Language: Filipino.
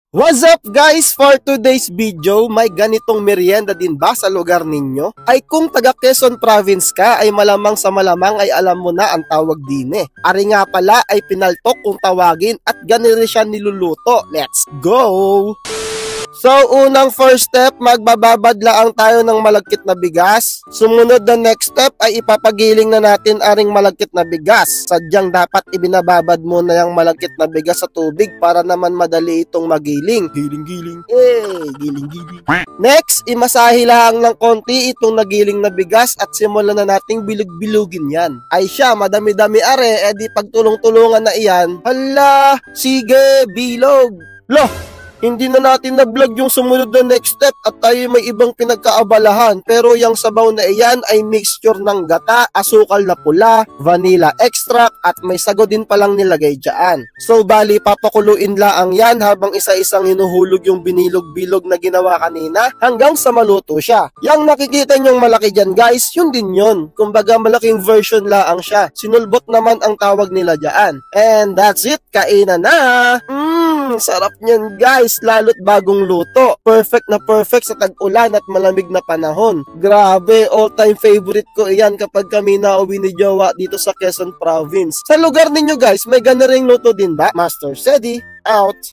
What's up guys? For today's video, may ganitong merienda din ba sa lugar ninyo? Ay kung taga Quezon Province ka ay malamang sa malamang ay alam mo na ang tawag din eh. Ari nga pala ay pinaltok kung tawagin at ganito siya niluluto. Let's go! So, unang first step, magbababad lang tayo ng malagkit na bigas. Sumunod na next step ay ipapagiling na natin aring malagkit na bigas. Sadyang dapat ibinababad muna yung malagkit na bigas sa tubig para naman madali itong magiling. Giling-giling. Giling-giling. Next, imasahi lang ng konti itong nagiling na bigas at simulan na nating bilog-bilugin yan. Ay siya, madami-dami are, edi pagtulong-tulungan na iyan. Hala, sige, bilog. Loh! Hindi na natin na-vlog yung sumunod na next step at tayo may ibang pinagkaabalahan, pero yung sabaw na iyan ay mixture ng gata, asukal na pula, vanilla extract at may sago din palang nilagay dyan. So bali papakuluin lang yan habang isa-isang hinuhulog yung binilog-bilog na ginawa kanina hanggang sa maluto siya. Yang nakikita nyong malaki dyan guys, yun din yun. Kumbaga malaking version lang siya. Sinulbot naman ang tawag nila dyan. And that's it, kainan na! Sarap niyan guys, lalo't bagong luto. Perfect na perfect sa tag-ulan at malamig na panahon. Grabe, all-time favorite ko iyan kapag kami nauwi ni Jowa dito sa Quezon Province. Sa lugar ninyo guys, may ganaring luto din ba? Master Sedi, out!